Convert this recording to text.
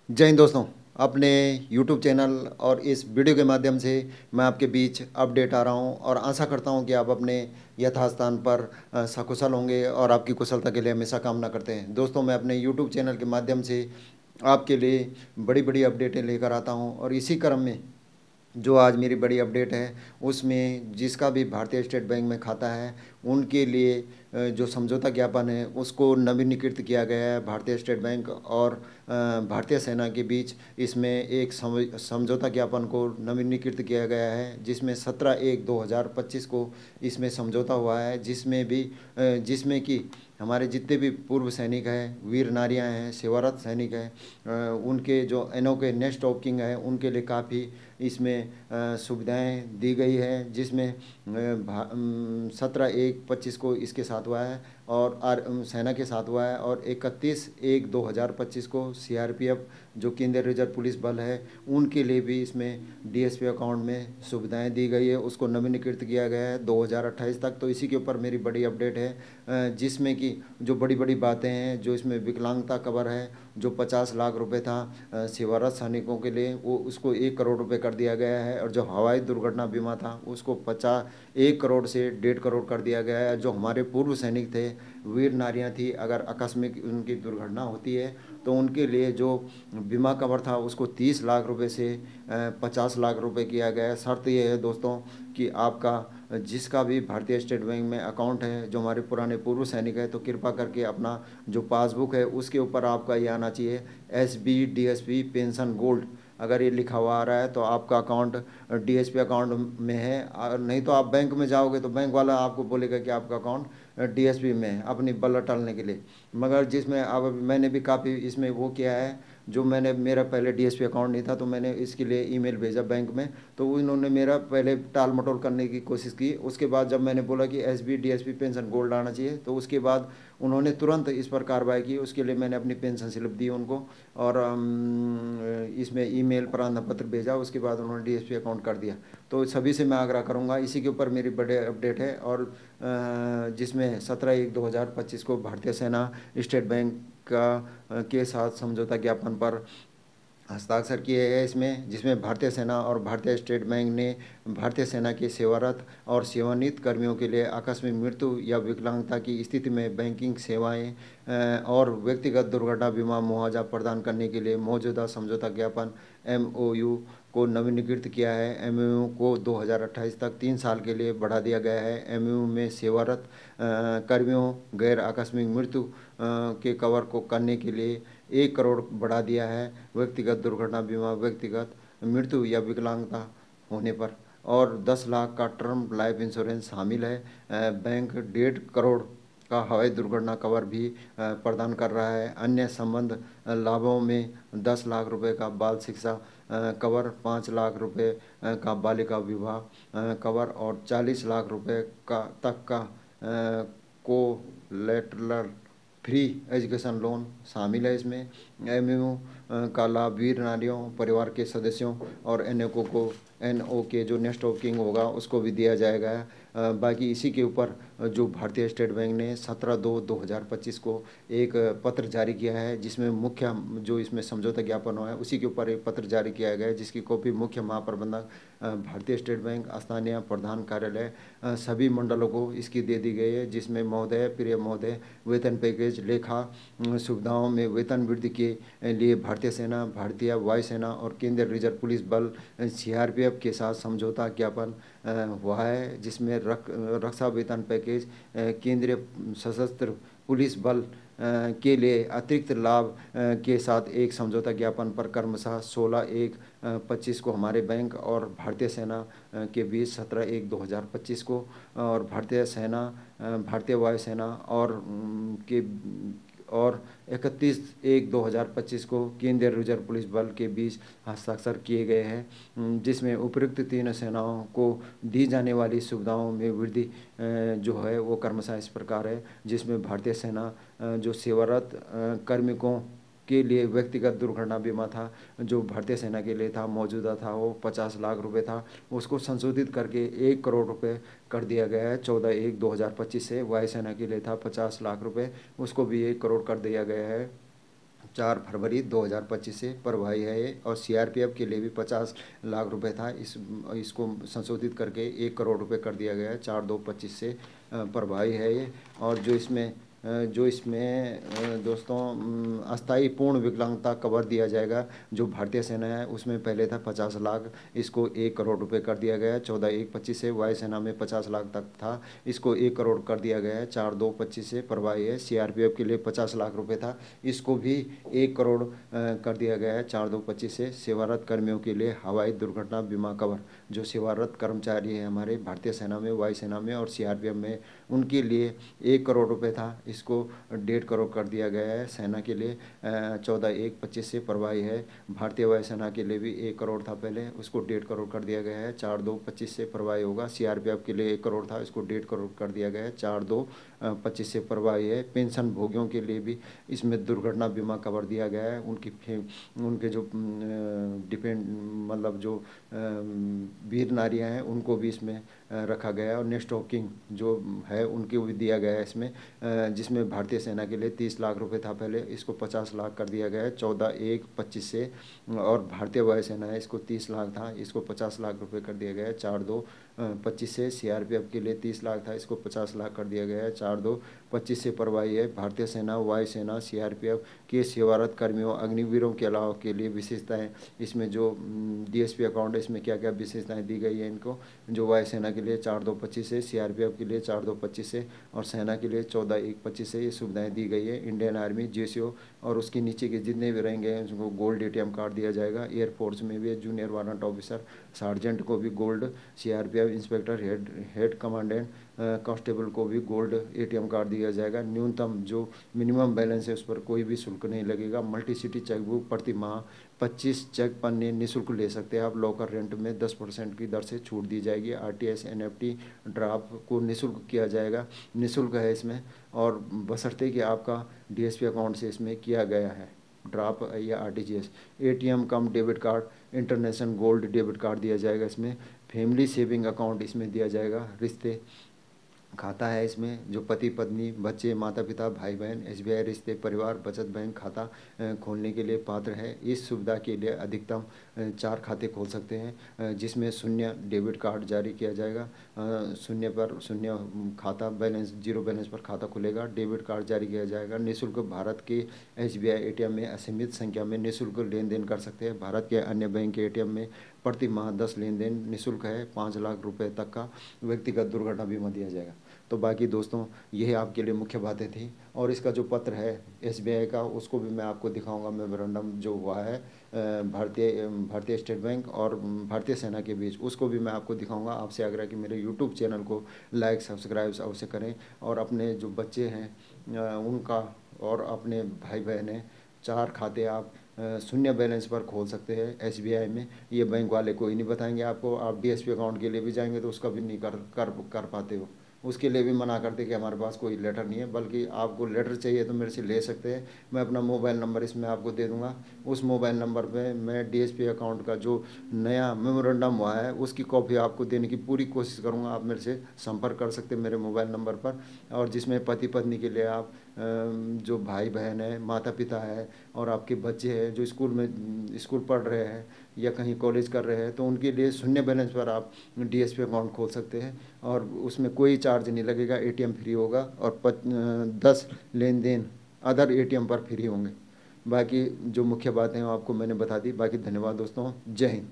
जय हिंद दोस्तों। अपने YouTube चैनल और इस वीडियो के माध्यम से मैं आपके बीच अपडेट आ रहा हूं और आशा करता हूं कि आप अपने यथास्थान पर सकुशल होंगे और आपकी कुशलता के लिए हमेशा कामना करते हैं। दोस्तों, मैं अपने YouTube चैनल के माध्यम से आपके लिए बड़ी बड़ी अपडेटें लेकर आता हूं और इसी क्रम में जो आज मेरी बड़ी अपडेट है उसमें जिसका भी भारतीय स्टेट बैंक में खाता है उनके लिए जो समझौता ज्ञापन है उसको नवीनीकृत किया गया है। भारतीय स्टेट बैंक और भारतीय सेना के बीच इसमें एक समझौता ज्ञापन को नवीनीकृत किया गया है, जिसमें 17/1/2025 को इसमें समझौता हुआ है, जिसमें कि हमारे जितने भी पूर्व सैनिक हैं, वीर नारियां हैं, सेवारत सैनिक हैं, उनके जो अनोखे नेक्स्ट ऑफ किंग है उनके लिए काफ़ी इसमें सुविधाएं दी गई है, जिसमें 17/1/25 को इसके साथ हुआ है और सेना के साथ हुआ है और 31/1/2025 को सीआरपीएफ जो केंद्रीय रिजर्व पुलिस बल है उनके लिए भी इसमें डीएसपी अकाउंट में सुविधाएं दी गई है, उसको नवीनीकृत किया गया है 2028 तक। तो इसी के ऊपर मेरी बड़ी अपडेट है, जिसमें कि जो बड़ी बड़ी बातें हैं, जो इसमें विकलांगता कवर है जो 50 लाख रुपए था सेवारत सैनिकों के लिए, वो उसको 1 करोड़ रुपए कर दिया गया है और जो हवाई दुर्घटना बीमा था उसको 1 करोड़ से 1.5 करोड़ कर दिया गया है। जो हमारे पूर्व सैनिक थे, वीर नारियां थी, अगर आकस्मिक उनकी दुर्घटना होती है तो उनके लिए जो बीमा कवर था उसको 30 लाख रुपए से 50 लाख रुपए किया गया है। शर्त यह है दोस्तों कि आपका जिसका भी भारतीय स्टेट बैंक में अकाउंट है, जो हमारे पुराने पूर्व सैनिक है, तो कृपा करके अपना जो पासबुक है उसके ऊपर आपका ये आना चाहिए SB DSP पेंशन गोल्ड। अगर ये लिखा हुआ आ रहा है तो आपका अकाउंट डीएसपी अकाउंट में है, और नहीं तो आप बैंक में जाओगे तो बैंक वाला आपको बोलेगा कि आपका अकाउंट डीएसपी में है अपनी बल्ला टालने के लिए। मगर जिसमें अब मैंने भी काफ़ी इसमें वो किया है, जो मैंने मेरा पहले डीएसपी अकाउंट नहीं था तो मैंने इसके लिए ईमेल भेजा बैंक में, तो इन्होंने मेरा पहले टाल मटोल करने की कोशिश की। उसके बाद जब मैंने बोला कि SB DSP पेंशन गोल्ड आना चाहिए तो उसके बाद उन्होंने तुरंत इस पर कार्रवाई की। उसके लिए मैंने अपनी पेंशन स्लिप दी उनको और इसमें ईमेल प्रार्थना पत्र भेजा, उसके बाद उन्होंने डीएसपी अकाउंट कर दिया। तो सभी से मैं आग्रह करूंगा, इसी के ऊपर मेरी बड़े अपडेट है और जिसमें 17/1/2025 को भारतीय सेना स्टेट बैंक के साथ समझौता ज्ञापन पर हस्ताक्षर किए गए इसमें, जिसमें भारतीय सेना और भारतीय स्टेट बैंक ने भारतीय सेना के सेवारत और सेवानिवृत्त कर्मियों के लिए आकस्मिक मृत्यु या विकलांगता की स्थिति में बैंकिंग सेवाएं और व्यक्तिगत दुर्घटना बीमा मुआवजा प्रदान करने के लिए मौजूदा समझौता ज्ञापन MOU को नवीनीकृत किया है। MOU को 2028 तक 3 साल के लिए बढ़ा दिया गया है। MOU में सेवारत कर्मियों गैर आकस्मिक मृत्यु के कवर को करने के लिए 1 करोड़ बढ़ा दिया है व्यक्तिगत दुर्घटना बीमा व्यक्तिगत मृत्यु या विकलांगता होने पर, और 10 लाख का टर्म लाइफ इंश्योरेंस शामिल है। बैंक 1.5 करोड़ का हवाई दुर्घटना कवर भी प्रदान कर रहा है। अन्य संबंध लाभों में 10 लाख रुपए का बाल शिक्षा कवर, 5 लाख रुपए का बालिका विवाह कवर और 40 लाख रुपए का तक का कोलेटरल फ्री एजुकेशन लोन शामिल है इसमें। MOU का लाभ वीर नारियों परिवार के सदस्यों और NO के जो नेक्स्ट ऑफ किंग होगा उसको भी दिया जाएगा। बाकी इसी के ऊपर जो भारतीय स्टेट बैंक ने 17/2/2025 को एक पत्र जारी किया है, जिसमें मुख्य जो इसमें समझौता ज्ञापन हुआ है उसी के ऊपर एक पत्र जारी किया गया है, जिसकी कॉपी मुख्य महाप्रबंधक भारतीय स्टेट बैंक स्थानीय प्रधान कार्यालय सभी मंडलों को इसकी दे दी गई है, जिसमें महोदय प्रिय महोदय वेतन पैकेज लेखा सुविधाओं में वेतन वृद्धि के लिए भारतीय सेना, भारतीय वायुसेना और केंद्रीय रिजर्व पुलिस बल CRPF के साथ समझौता ज्ञापन हुआ है, जिसमें रक्षा वेतन पैकेज केंद्रीय सशस्त्र पुलिस बल के लिए अतिरिक्त लाभ के साथ एक समझौता ज्ञापन पर क्रमशः 16/1/25 को हमारे बैंक और भारतीय सेना के बीच 17/1/2025 को, और भारतीय सेना भारतीय वायुसेना और 31/1/2025 को केंद्रीय रिजर्व पुलिस बल के बीच हस्ताक्षर किए गए हैं, जिसमें उपयुक्त तीनों सेनाओं को दी जाने वाली सुविधाओं में वृद्धि जो है वो क्रमशः इस प्रकार है, जिसमें भारतीय सेना जो सेवारत कार्मिकों के लिए व्यक्तिगत दुर्घटना बीमा था जो भारतीय सेना के लिए था मौजूदा था वो 50 लाख रुपए था, उसको संशोधित करके 1 करोड़ रुपए कर दिया गया है 14/1/2025 से। वायुसेना के लिए था 50 लाख रुपए, उसको भी 1 करोड़ कर दिया गया है 4 फरवरी 2025 से प्रभावी है ये। और सीआरपीएफ के लिए भी 50 लाख रुपए था, इसको संशोधित करके 1 करोड़ रुपए कर दिया गया है। 4/2/25 से प्रभावी है ये। और जो इसमें दोस्तों अस्थायी पूर्ण विकलांगता कवर दिया जाएगा। जो भारतीय सेना है उसमें पहले था 50 लाख, इसको 1 करोड़ रुपए कर दिया गया है। 14/1/25 से वायुसेना में 50 लाख तक था, इसको 1 करोड़ कर दिया गया है। 4/2/25 से प्रभावी है। सीआरपीएफ के लिए 50 लाख रुपए था, इसको भी 1 करोड़ कर दिया गया है 4/2/25 से। सेवारत कर्मियों के लिए हवाई दुर्घटना बीमा कवर, जो सेवारत कर्मचारी हैं हमारे भारतीय सेना में, वायुसेना में और सीआरपीएफ में, उनके लिए 1 करोड़ रुपए था, इसको 1.5 करोड़ कर दिया गया है। सेना के लिए 14/1/25 से प्रभावी है। भारतीय वायुसेना के लिए भी 1 करोड़ था पहले, उसको 1.5 करोड़ कर दिया गया है। 4/2/25 से प्रभावी होगा। सीआरपीएफ के लिए 1 करोड़ था, इसको 1.5 करोड़ कर दिया गया है। 4/2/25 से प्रभावी है। पेंशन भोगियों के लिए भी इसमें दुर्घटना बीमा कवर दिया गया है। उनके जो डिपेंड मतलब जो वीर नारियां हैं उनको भी इसमें रखा गया है। और नेक्स्ट ऑफ किंग जो है उनको भी दिया गया है इसमें, जिसमें भारतीय सेना के लिए 30 लाख रुपए था पहले, इसको 50 लाख कर दिया गया है 14/1/25 से। और भारतीय वायुसेना है, इसको 30 लाख था, इसको 50 लाख रुपए कर दिया गया है 4/2/25 से। सीआरपीएफ के लिए 30 लाख था, इसको 50 लाख कर दिया गया है 4/2/25 से प्रभावी है। भारतीय सेना, वायुसेना, सीआरपीएफ के सेवारत कर्मियों, अग्निवीरों के अलावा के लिए विशेषताएं, इसमें जो डीएसपी अकाउंट है इसमें क्या क्या विशेषताएं दी गई है इनको, जो वायुसेना के लिए 4/2/25 से, सीआरपीएफ के लिए 4/2/25 से और सेना के लिए 14/1/25 से ये सुविधाएं दी गई है। इंडियन आर्मी, जेसीओ और उसके नीचे के जितने भी रहेंगे उनको गोल्ड एटीएम कार्ड दिया जाएगा। एयरफोर्स में भी जूनियर वारंट ऑफिसर, सार्जेंट को भी gold, CRPF inspector, head commandant, constable को भी गोल्ड एटीएम कार्ड दिया जाएगा। न्यूनतम जो मिनिमम बैलेंस है उस पर कोई भी शुल्क नहीं लगेगा। मल्टी सिटी चेकबुक प्रति माह 25 चेक पन्ने निःशुल्क ले सकते हैं आप। लॉकर रेंट में 10% की दर से छूट दी जाएगी। आरटीएस, एनएफटी, ड्राफ्ट को निःशुल्क किया जाएगा, निःशुल्क है इसमें। और बशर्ते कि आपका डीएसपी अकाउंट से इसमें किया गया है ड्राफ्ट या RTGS. ATM cum debit card, international gold debit card दिया जाएगा इसमें। फैमिली सेविंग अकाउंट इसमें दिया जाएगा। रिश्ते खाता है इसमें, जो पति पत्नी, बच्चे, माता पिता, भाई बहन एसबीआई रिश्ते परिवार बचत बैंक खाता खोलने के लिए पात्र है। इस सुविधा के लिए अधिकतम 4 खाते खोल सकते हैं, जिसमें शून्य डेबिट कार्ड जारी किया जाएगा। शून्य खाता बैलेंस, 0 बैलेंस पर खाता खुलेगा। डेबिट कार्ड जारी किया जाएगा। निःशुल्क भारत के एसबीआई एटीएम में असीमित संख्या में निःशुल्क लेन देन कर सकते हैं। भारत के अन्य बैंक के एटीएम में प्रति माह 10 लेन देन निःशुल्क है। 5 लाख रुपए तक का व्यक्तिगत दुर्घटना बीमा दिया जाएगा। तो बाकी दोस्तों यही आपके लिए मुख्य बातें थी। और इसका जो पत्र है एसबीआई का, उसको भी मैं आपको दिखाऊंगा। मेमोरेंडम जो हुआ है भारतीय स्टेट बैंक और भारतीय सेना के बीच, उसको भी मैं आपको दिखाऊंगा। आपसे आग्रह कि मेरे यूट्यूब चैनल को लाइक सब्सक्राइब अवश्य करें। और अपने जो बच्चे हैं उनका और अपने भाई बहन हैं, 4 खाते आप शून्य बैलेंस पर खोल सकते हैं एसबीआई में। ये बैंक वाले कोई नहीं बताएंगे आपको। आप डीएसपी अकाउंट के लिए भी जाएंगे तो उसका भी नहीं कर पाते हो, उसके लिए भी मना करते कि हमारे पास कोई लेटर नहीं है। बल्कि आपको लेटर चाहिए तो मेरे से ले सकते हैं। मैं अपना मोबाइल नंबर इसमें आपको दे दूंगा। उस मोबाइल नंबर पे मैं डीएसपी अकाउंट का जो नया मेमोरेंडम हुआ है उसकी कॉपी आपको देने की पूरी कोशिश करूंगा। आप मेरे से संपर्क कर सकते हैं मेरे मोबाइल नंबर पर। और जिसमें पति पत्नी के लिए आप जो भाई बहन है, माता पिता है और आपके बच्चे हैं जो स्कूल पढ़ रहे हैं या कहीं कॉलेज कर रहे हैं, तो उनके लिए शून्य बैलेंस पर आप डीएसपी अकाउंट खोल सकते हैं। और उसमें कोई चार्ज नहीं लगेगा, एटीएम फ्री होगा। और 10 लेन देन अदर एटीएम पर फ्री होंगे। बाकी जो मुख्य बातें हैं आपको मैंने बता दी। बाकी धन्यवाद दोस्तों, जय हिंद।